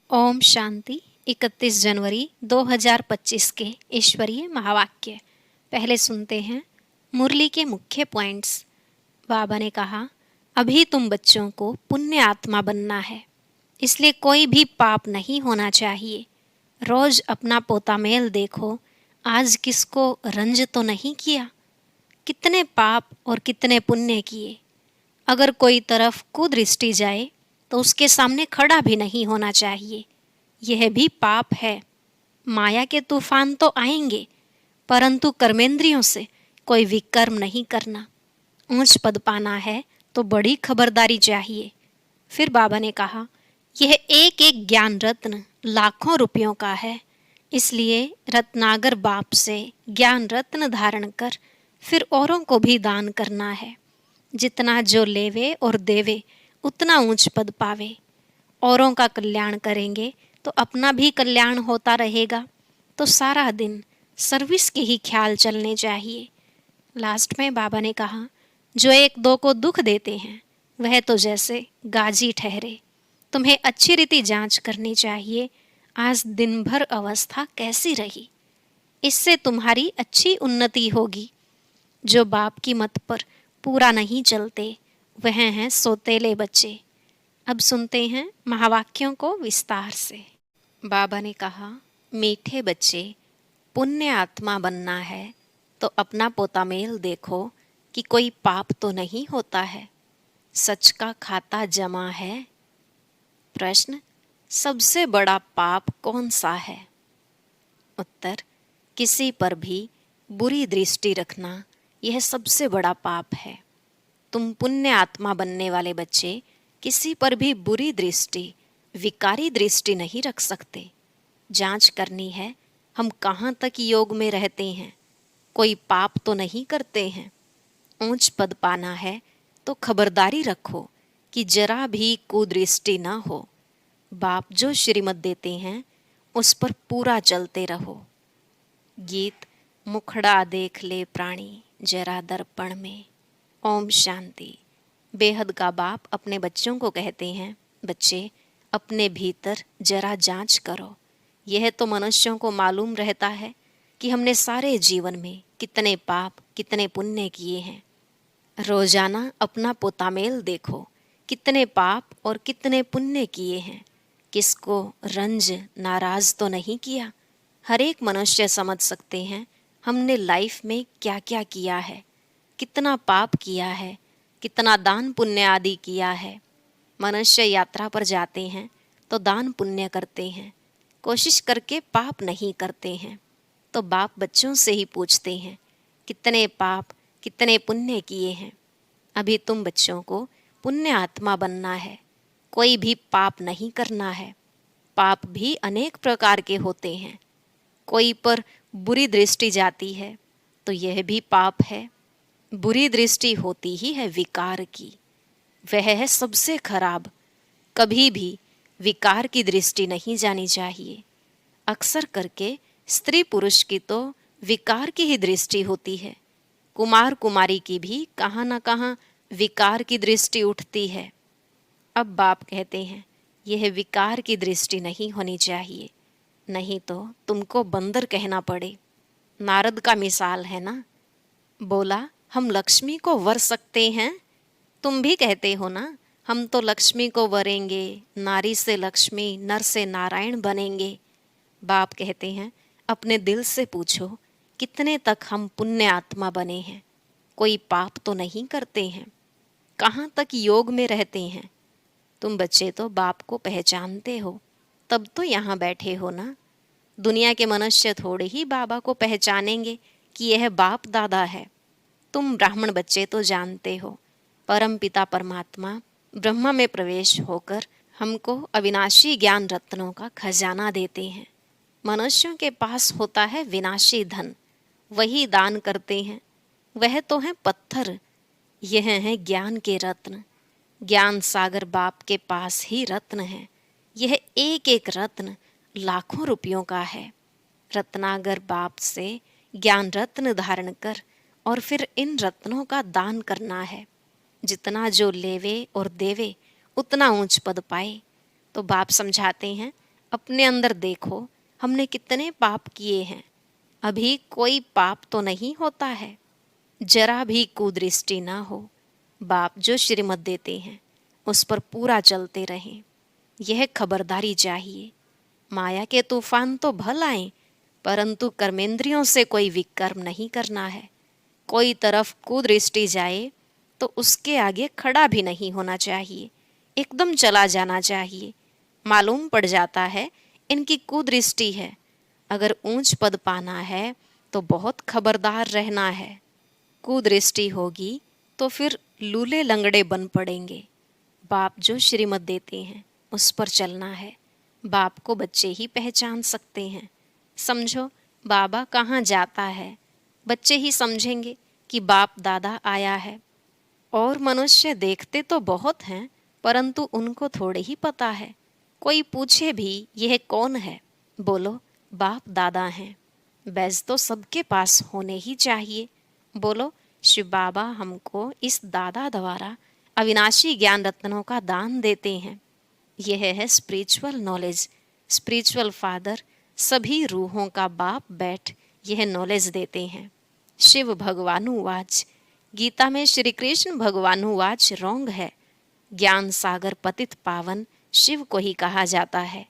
ओम शांति। 31 जनवरी 2025 के ईश्वरीय महावाक्य। पहले सुनते हैं मुरली के मुख्य पॉइंट्स। बाबा ने कहा, अभी तुम बच्चों को पुण्य आत्मा बनना है, इसलिए कोई भी पाप नहीं होना चाहिए। रोज अपना पोता मेल देखो, आज किसको रंज तो नहीं किया, कितने पाप और कितने पुण्य किए। अगर कोई तरफ कुदृष्टि जाए तो उसके सामने खड़ा भी नहीं होना चाहिए, यह भी पाप है। माया के तूफान तो आएंगे, परंतु कर्मेंद्रियों से कोई विकर्म नहीं करना। ऊंच पद पाना है तो बड़ी खबरदारी चाहिए। फिर बाबा ने कहा, यह एक एक ज्ञान रत्न लाखों रुपयों का है, इसलिए रत्नागर बाप से ज्ञान रत्न धारण कर फिर औरों को भी दान करना है। जितना जो लेवे और देवे उतना ऊंच पद पावे। औरों का कल्याण करेंगे तो अपना भी कल्याण होता रहेगा। तो सारा दिन सर्विस के ही ख्याल चलने चाहिए। लास्ट में बाबा ने कहा, जो एक दो को दुख देते हैं वह तो जैसे गाजी ठहरे। तुम्हें अच्छी रीति जांच करनी चाहिए, आज दिन भर अवस्था कैसी रही, इससे तुम्हारी अच्छी उन्नति होगी। जो बाप की मत पर पूरा नहीं चलते वह हैं सोतेले बच्चे। अब सुनते हैं महावाक्यों को विस्तार से। बाबा ने कहा, मीठे बच्चे, पुण्य आत्मा बनना है तो अपना पोता मेल देखो कि कोई पाप तो नहीं होता है। सच का खाता जमा है। प्रश्न, सबसे बड़ा पाप कौन सा है? उत्तर, किसी पर भी बुरी दृष्टि रखना यह सबसे बड़ा पाप है। तुम पुण्य आत्मा बनने वाले बच्चे किसी पर भी बुरी दृष्टि, विकारी दृष्टि नहीं रख सकते। जांच करनी है हम कहाँ तक योग में रहते हैं, कोई पाप तो नहीं करते हैं। ऊंच पद पाना है तो खबरदारी रखो कि जरा भी कुदृष्टि न हो। बाप जो श्रीमत देते हैं उस पर पूरा चलते रहो। गीत, मुखड़ा देख ले प्राणी जरा दर्पण में। ओम शांति। बेहद का बाप अपने बच्चों को कहते हैं, बच्चे अपने भीतर जरा जांच करो। यह तो मनुष्यों को मालूम रहता है कि हमने सारे जीवन में कितने पाप कितने पुण्य किए हैं। रोजाना अपना पोतामेल देखो, कितने पाप और कितने पुण्य किए हैं। किसको रंज नाराज तो नहीं किया। हर एक मनुष्य समझ सकते हैं हमने लाइफ में क्या क्या किया है, कितना पाप किया है, कितना दान पुण्य आदि किया है। मनुष्य यात्रा पर जाते हैं तो दान पुण्य करते हैं, कोशिश करके पाप नहीं करते हैं। तो बाप बच्चों से ही पूछते हैं, कितने पाप कितने पुण्य किए हैं। अभी तुम बच्चों को पुण्य आत्मा बनना है, कोई भी पाप नहीं करना है। पाप भी अनेक प्रकार के होते हैं। कोई पर बुरी दृष्टि जाती है तो यह भी पाप है। बुरी दृष्टि होती ही है विकार की, वह है सबसे खराब। कभी भी विकार की दृष्टि नहीं जानी चाहिए। अक्सर करके स्त्री पुरुष की तो विकार की ही दृष्टि होती है। कुमार कुमारी की भी कहाँ न कहाँ विकार की दृष्टि उठती है। अब बाप कहते हैं, यह विकार की दृष्टि नहीं होनी चाहिए, नहीं तो तुमको बंदर कहना पड़े। नारद का मिसाल है ना, बोला हम लक्ष्मी को वर सकते हैं। तुम भी कहते हो ना, हम तो लक्ष्मी को वरेंगे, नारी से लक्ष्मी नर से नारायण बनेंगे। बाप कहते हैं, अपने दिल से पूछो कितने तक हम पुण्य आत्मा बने हैं। कोई पाप तो नहीं करते हैं, कहाँ तक योग में रहते हैं। तुम बच्चे तो बाप को पहचानते हो, तब तो यहाँ बैठे हो ना। दुनिया के मनुष्य थोड़े ही बाबा को पहचानेंगे कि यह बाप दादा है। तुम ब्राह्मण बच्चे तो जानते हो, परम पिता परमात्मा ब्रह्मा में प्रवेश होकर हमको अविनाशी ज्ञान रत्नों का खजाना देते हैं। मनुष्यों के पास होता है विनाशी धन, वही दान करते हैं। वह तो है पत्थर, यह है ज्ञान के रत्न। ज्ञान सागर बाप के पास ही रत्न है। यह एक एक रत्न लाखों रुपयों का है। रत्नागर बाप से ज्ञान रत्न धारण कर और फिर इन रत्नों का दान करना है। जितना जो लेवे और देवे उतना ऊंच पद पाए। तो बाप समझाते हैं, अपने अंदर देखो, हमने कितने पाप किए हैं। अभी कोई पाप तो नहीं होता है। जरा भी कुदृष्टि ना हो। बाप जो श्रीमत देते हैं उस पर पूरा चलते रहें, यह खबरदारी चाहिए। माया के तूफान तो भल आए, परंतु कर्मेंद्रियों से कोई विकर्म नहीं करना है। कोई तरफ कुदृष्टि जाए तो उसके आगे खड़ा भी नहीं होना चाहिए, एकदम चला जाना चाहिए। मालूम पड़ जाता है इनकी कुदृष्टि है। अगर ऊंच पद पाना है तो बहुत खबरदार रहना है। कुदृष्टि होगी तो फिर लूले लंगड़े बन पड़ेंगे। बाप जो श्रीमत देते हैं उस पर चलना है। बाप को बच्चे ही पहचान सकते हैं। समझो बाबा कहाँ जाता है, बच्चे ही समझेंगे कि बाप दादा आया है। और मनुष्य देखते तो बहुत हैं, परंतु उनको थोड़े ही पता है। कोई पूछे भी यह कौन है, बोलो बाप दादा हैं। बैज तो सबके पास होने ही चाहिए। बोलो शिव बाबा हमको इस दादा द्वारा अविनाशी ज्ञान रत्नों का दान देते हैं। यह है स्पिरिचुअल नॉलेज। स्पिरिचुअल फादर सभी रूहों का बाप बैठ यह नॉलेज देते हैं। शिव भगवानुवाच, गीता में श्री कृष्ण भगवानुवाच रोंग है। ज्ञान सागर पतित पावन शिव को ही कहा जाता है।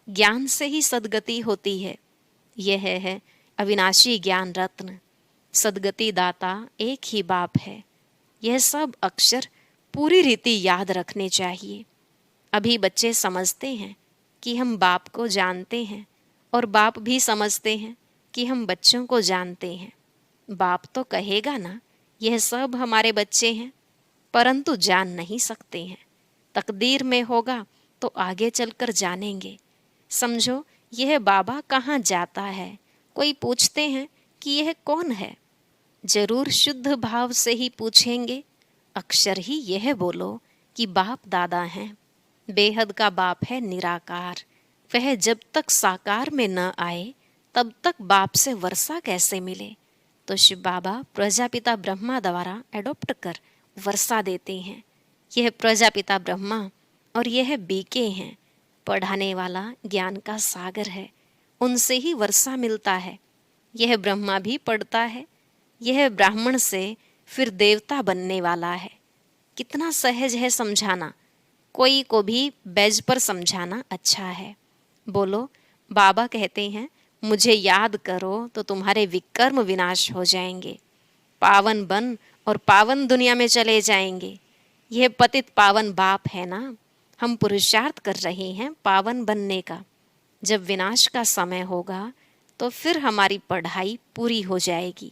ज्ञान से ही सद्गति होती है। यह है अविनाशी ज्ञान रत्न। सद्गति दाता एक ही बाप है। यह सब अक्षर पूरी रीति याद रखने चाहिए। अभी बच्चे समझते हैं कि हम बाप को जानते हैं, और बाप भी समझते हैं कि हम बच्चों को जानते हैं। बाप तो कहेगा ना यह सब हमारे बच्चे हैं, परंतु जान नहीं सकते हैं। तकदीर में होगा तो आगे चलकर जानेंगे। समझो यह बाबा कहाँ जाता है। कोई पूछते हैं कि यह कौन है, जरूर शुद्ध भाव से ही पूछेंगे। अक्षर ही यह बोलो कि बाप दादा हैं। बेहद का बाप है निराकार। वह जब तक साकार में न आए तब तक बाप से वर्षा कैसे मिले। तो शिव बाबा प्रजापिता ब्रह्मा द्वारा एडॉप्ट कर वर्षा देते हैं। यह प्रजापिता ब्रह्मा और यह बीके हैं। पढ़ाने वाला ज्ञान का सागर है, उनसे ही वर्षा मिलता है। यह ब्रह्मा भी पढ़ता है। यह ब्राह्मण से फिर देवता बनने वाला है। कितना सहज है समझाना। कोई को भी बैज पर समझाना अच्छा है। बोलो बाबा कहते हैं मुझे याद करो तो तुम्हारे विकर्म विनाश हो जाएंगे। पावन बन और पावन दुनिया में चले जाएंगे। यह पतित पावन बाप है ना। हम पुरुषार्थ कर रहे हैं पावन बनने का। जब विनाश का समय होगा तो फिर हमारी पढ़ाई पूरी हो जाएगी।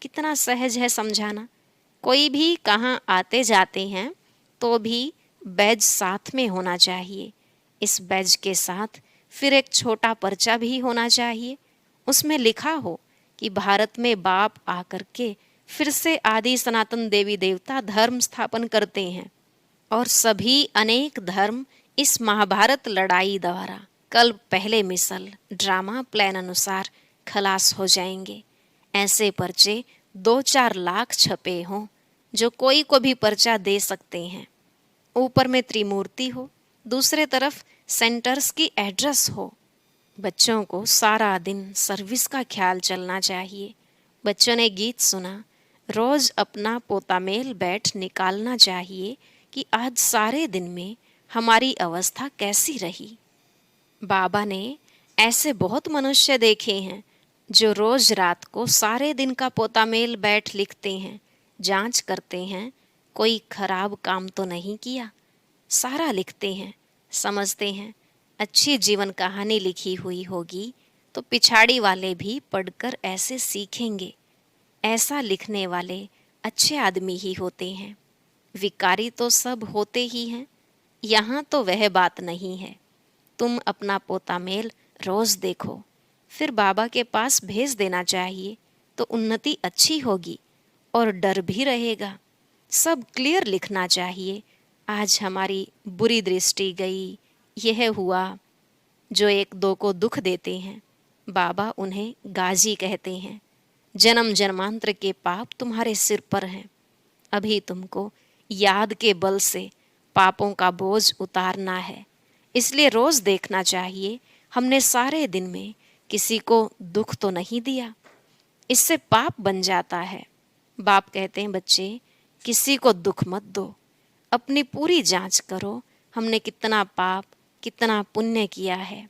कितना सहज है समझाना। कोई भी कहाँ आते जाते हैं तो भी बैज साथ में होना चाहिए। इस बैज के साथ फिर एक छोटा पर्चा भी होना चाहिए। उसमें लिखा हो कि भारत में बाप आकर के फिर से आदि सनातन देवी देवता धर्म स्थापन करते हैं, और सभी अनेक धर्म इस महाभारत लड़ाई द्वारा कल पहले मिसल ड्रामा प्लान अनुसार खलास हो जाएंगे। ऐसे पर्चे 2-4 लाख छपे हों जो कोई को भी पर्चा दे सकते हैं। ऊपर में त्रिमूर्ति हो, दूसरे तरफ सेंटर्स की एड्रेस हो। बच्चों को सारा दिन सर्विस का ख्याल चलना चाहिए। बच्चों ने गीत सुना, रोज अपना पोतामेल बैठ निकालना चाहिए कि आज सारे दिन में हमारी अवस्था कैसी रही। बाबा ने ऐसे बहुत मनुष्य देखे हैं जो रोज रात को सारे दिन का पोतामेल बैठ लिखते हैं, जांच करते हैं कोई खराब काम तो नहीं किया। सारा लिखते हैं, समझते हैं अच्छी जीवन कहानी लिखी हुई होगी तो पिछाड़ी वाले भी पढ़कर ऐसे सीखेंगे। ऐसा लिखने वाले अच्छे आदमी ही होते हैं। विकारी तो सब होते ही हैं। यहाँ तो वह बात नहीं है। तुम अपना पोतामेल रोज देखो, फिर बाबा के पास भेज देना चाहिए तो उन्नति अच्छी होगी और डर भी रहेगा। सब क्लियर लिखना चाहिए। आज हमारी बुरी दृष्टि गई, यह हुआ। जो एक दो को दुख देते हैं बाबा उन्हें गाजी कहते हैं। जन्म जन्मांतर के पाप तुम्हारे सिर पर हैं। अभी तुमको याद के बल से पापों का बोझ उतारना है। इसलिए रोज देखना चाहिए हमने सारे दिन में किसी को दुख तो नहीं दिया, इससे पाप बन जाता है। बाप कहते हैं, बच्चे किसी को दुख मत दो, अपनी पूरी जांच करो, हमने कितना पाप कितना पुण्य किया है।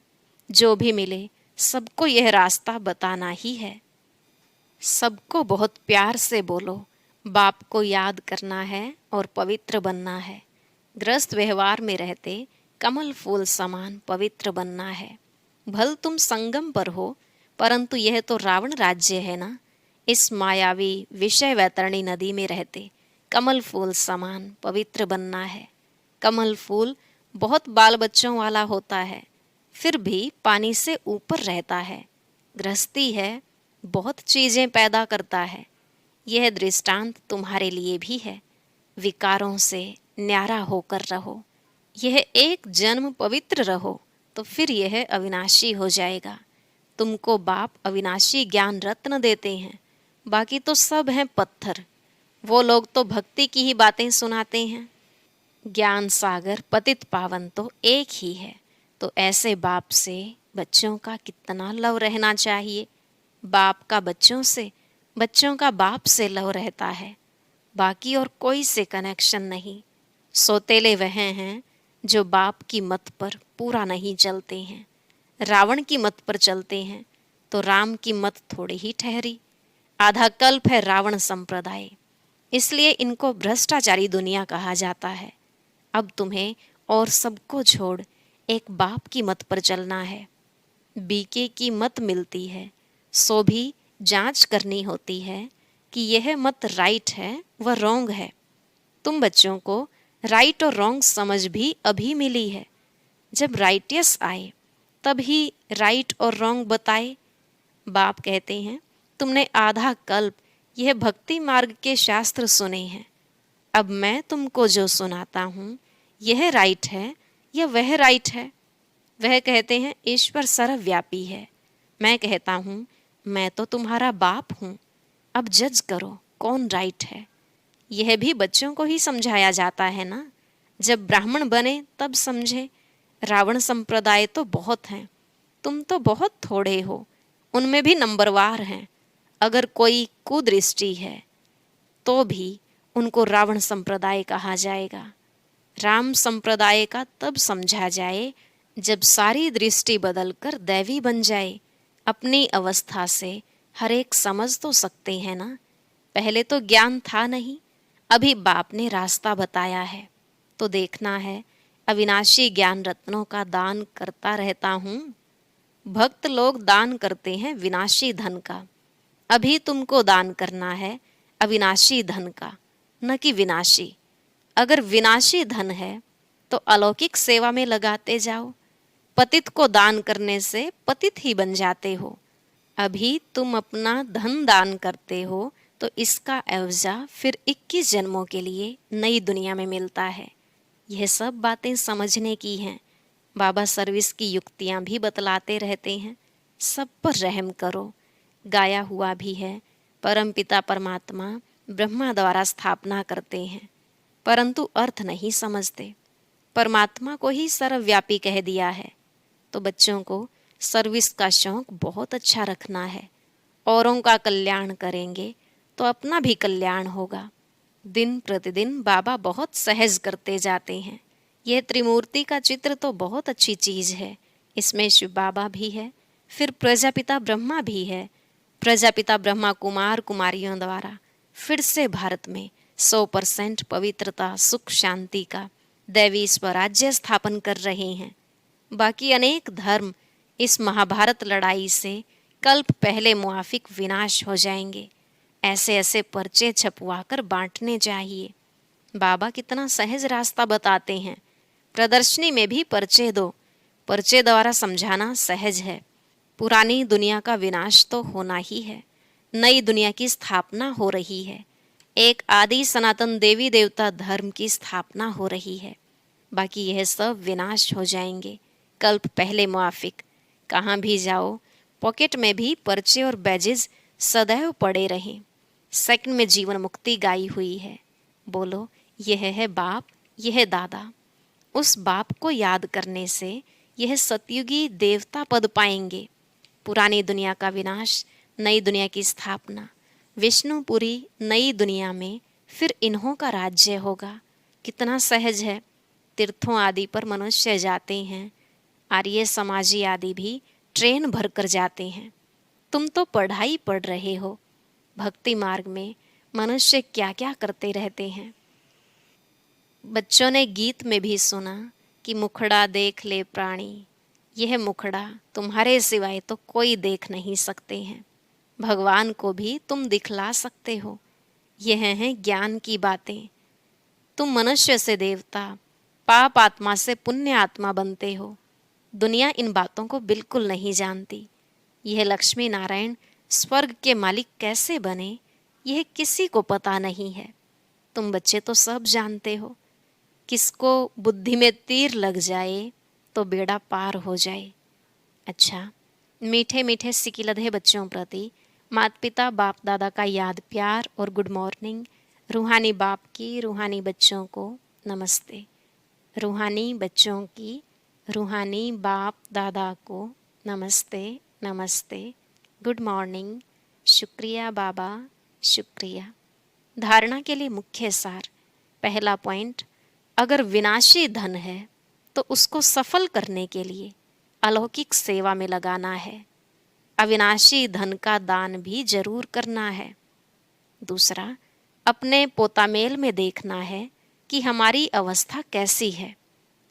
जो भी मिले सबको यह रास्ता बताना ही है। सबको बहुत प्यार से बोलो, बाप को याद करना है और पवित्र बनना है। गृहस्थ व्यवहार में रहते कमल फूल समान पवित्र बनना है। भल तुम संगम पर हो, परंतु यह तो रावण राज्य है ना। इस मायावी विषय वैतरणी नदी में रहते कमल फूल समान पवित्र बनना है। कमल फूल बहुत बाल बच्चों वाला होता है, फिर भी पानी से ऊपर रहता है। गृहस्थी है, बहुत चीजें पैदा करता है। यह दृष्टांत तुम्हारे लिए भी है। विकारों से न्यारा होकर रहो। यह एक जन्म पवित्र रहो तो फिर यह अविनाशी हो जाएगा। तुमको बाप अविनाशी ज्ञान रत्न देते हैं, बाकी तो सब हैं पत्थर। वो लोग तो भक्ति की ही बातें सुनाते हैं। ज्ञान सागर पतित पावन तो एक ही है। तो ऐसे बाप से बच्चों का कितना लव रहना चाहिए। बाप का बच्चों से, बच्चों का बाप से लव रहता है, बाकी और कोई से कनेक्शन नहीं। सौतेले वह हैं जो बाप की मत पर पूरा नहीं चलते हैं। रावण की मत पर चलते हैं तो राम की मत थोड़ी ही ठहरी। आधा कल्प है रावण संप्रदाय, इसलिए इनको भ्रष्टाचारी दुनिया कहा जाता है। अब तुम्हें और सबको छोड़ एक बाप की मत पर चलना है। बीके की मत मिलती है, सो भी जांच करनी होती है कि यह मत राइट है व रॉन्ग है। तुम बच्चों को राइट और रॉन्ग समझ भी अभी मिली है। जब राइटियस आए तब ही राइट और रॉन्ग बताए। बाप कहते हैं, तुमने आधा कल्प यह भक्ति मार्ग के शास्त्र सुने हैं। अब मैं तुमको जो सुनाता हूँ यह राइट है या वह राइट है। वह कहते हैं ईश्वर सर्वव्यापी है। मैं कहता हूँ मैं तो तुम्हारा बाप हूँ। अब जज करो कौन राइट है। यह भी बच्चों को ही समझाया जाता है ना। जब ब्राह्मण बने तब समझे। रावण संप्रदाय तो बहुत हैं, तुम तो बहुत थोड़े हो, उनमें भी नंबरवार हैं। अगर कोई कुदृष्टि है तो भी उनको रावण संप्रदाय कहा जाएगा। राम संप्रदाय का तब समझा जाए जब सारी दृष्टि बदलकर दैवी बन जाए। अपनी अवस्था से हर एक समझ तो सकते हैं ना। पहले तो ज्ञान था नहीं, अभी बाप ने रास्ता बताया है तो देखना है। अविनाशी ज्ञान रत्नों का दान करता रहता हूँ। भक्त लोग दान करते हैं विनाशी धन का, अभी तुमको दान करना है अविनाशी धन का, न कि विनाशी। अगर विनाशी धन है तो अलौकिक सेवा में लगाते जाओ। पतित को दान करने से पतित ही बन जाते हो। अभी तुम अपना धन दान करते हो तो इसका एवजा फिर 21 जन्मों के लिए नई दुनिया में मिलता है। यह सब बातें समझने की हैं। बाबा सर्विस की युक्तियां भी बतलाते रहते हैं। सब पर रहम करो। गाया हुआ भी है, परमपिता परमात्मा ब्रह्मा द्वारा स्थापना करते हैं, परंतु अर्थ नहीं समझते। परमात्मा को ही सर्वव्यापी कह दिया है। तो बच्चों को सर्विस का शौक बहुत अच्छा रखना है। औरों का कल्याण करेंगे तो अपना भी कल्याण होगा। दिन प्रतिदिन बाबा बहुत सहज करते जाते हैं। यह त्रिमूर्ति का चित्र तो बहुत अच्छी चीज है। इसमें शिव बाबा भी है, फिर प्रजापिता ब्रह्मा भी है। प्रजापिता ब्रह्मा कुमार कुमारियों द्वारा फिर से भारत में 100% पवित्रता सुख शांति का दैवी स्वराज्य स्थापन कर रहे हैं। बाकी अनेक धर्म इस महाभारत लड़ाई से कल्प पहले मुआफिक विनाश हो जाएंगे। ऐसे ऐसे पर्चे छपवाकर बांटने चाहिए। बाबा कितना सहज रास्ता बताते हैं। प्रदर्शनी में भी पर्चे दो। पर्चे द्वारा समझाना सहज है। पुरानी दुनिया का विनाश तो होना ही है, नई दुनिया की स्थापना हो रही है। एक आदि सनातन देवी देवता धर्म की स्थापना हो रही है। बाकी यह सब विनाश हो जाएंगे कल्प पहले मुआफिक। कहाँ भी जाओ पॉकेट में भी पर्चे और बैजेज सदैव पड़े रहें। सेकंड में जीवन मुक्ति गाई हुई है। बोलो यह है बाप, यह है दादा। उस बाप को याद करने से यह सतयुगी देवता पद पाएंगे। पुरानी दुनिया का विनाश, नई दुनिया की स्थापना, विष्णुपुरी नई दुनिया में फिर इन्हों का राज्य होगा। कितना सहज है। तीर्थों आदि पर मनुष्य जाते हैं, आर्य समाजी आदि भी ट्रेन भरकर जाते हैं। तुम तो पढ़ाई पढ़ रहे हो। भक्ति मार्ग में मनुष्य क्या क्या करते रहते हैं। बच्चों ने गीत में भी सुना कि मुखड़ा देख ले प्राणी, यह मुखड़ा तुम्हारे सिवाय तो कोई देख नहीं सकते हैं। भगवान को भी तुम दिखला सकते हो। यह हैं ज्ञान की बातें। तुम मनुष्य से देवता, पाप आत्मा से पुण्य आत्मा बनते हो। दुनिया इन बातों को बिल्कुल नहीं जानती। यह लक्ष्मी नारायण स्वर्ग के मालिक कैसे बने, यह किसी को पता नहीं है। तुम बच्चे तो सब जानते हो। किसको बुद्धि में तीर लग जाए तो बेड़ा पार हो जाए। अच्छा, मीठे मीठे सिकिलधे बच्चों प्रति माता पिता बाप दादा का याद प्यार और गुड मॉर्निंग। रूहानी बाप की रूहानी बच्चों को नमस्ते। रूहानी बच्चों की रूहानी बाप दादा को नमस्ते नमस्ते, गुड मॉर्निंग, शुक्रिया बाबा, शुक्रिया। धारणा के लिए मुख्य सार। पहला पॉइंट, अगर विनाशी धन है तो उसको सफल करने के लिए अलौकिक सेवा में लगाना है। अविनाशी धन का दान भी जरूर करना है। दूसरा, अपने पोतामेल में देखना है कि हमारी अवस्था कैसी है।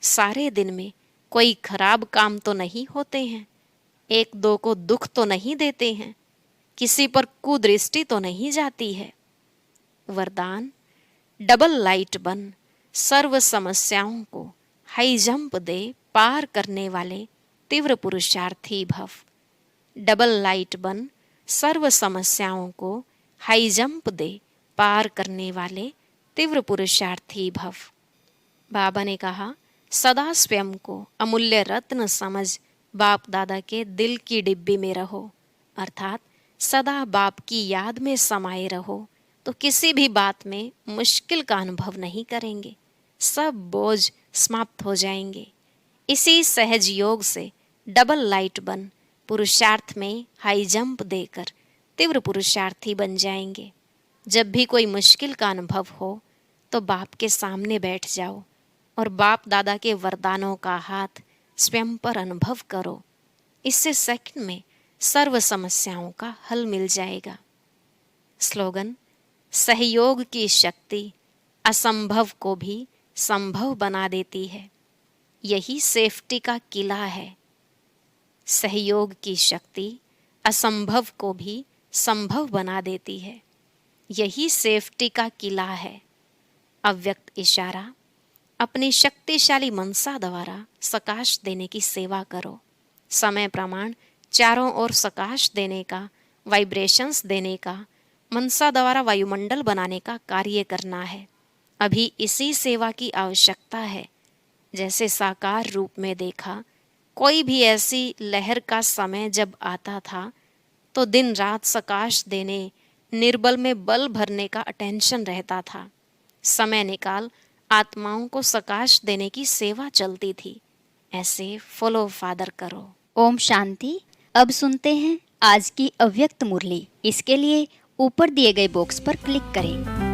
सारे दिन में कोई खराब काम तो नहीं होते हैं, एक दो को दुख तो नहीं देते हैं, किसी पर कुदृष्टि तो नहीं जाती है। वरदान, डबल लाइट बन, सर्व समस्याओं को हाई जंप दे पार करने वाले तीव्र पुरुषार्थी भव। डबल लाइट बन, सर्व समस्याओं को हाई जंप दे पार करने वाले तीव्र पुरुषार्थी भव। बाबा ने कहा, सदा स्वयं को अमूल्य रत्न समझ बाप दादा के दिल की डिब्बी में रहो, अर्थात सदा बाप की याद में समाये रहो, तो किसी भी बात में मुश्किल का अनुभव नहीं करेंगे। सब बोझ समाप्त हो जाएंगे। इसी सहज योग से डबल लाइट बन पुरुषार्थ में हाई जंप देकर तीव्र पुरुषार्थी बन जाएंगे। जब भी कोई मुश्किल का अनुभव हो तो बाप के सामने बैठ जाओ और बाप दादा के वरदानों का हाथ स्वयं पर अनुभव करो। इससे सेकंड में सर्व समस्याओं का हल मिल जाएगा। स्लोगन, सहयोग की शक्ति असंभव को भी संभव बना देती है। यही सेफ्टी का किला है। सहयोग की शक्ति असंभव को भी संभव बना देती है। यही सेफ्टी का किला है। अव्यक्त इशारा, अपनी शक्तिशाली मनसा द्वारा सकाश देने की सेवा करो। समय प्रमाण चारों ओर सकाश देने का, वाइब्रेशंस देने का, मनसा द्वारा वायुमंडल बनाने का कार्य करना है। अभी इसी सेवा की आवश्यकता है। जैसे साकार रूप में देखा, कोई भी ऐसी लहर का समय जब आता था तो दिन रात सकाश देने, निर्बल में बल भरने का अटेंशन रहता था। समय निकाल आत्माओं को सकाश देने की सेवा चलती थी। ऐसे फॉलो फादर करो। ओम शांति। अब सुनते हैं आज की अव्यक्त मुरली। इसके लिए ऊपर दिए गए बॉक्स पर क्लिक करें।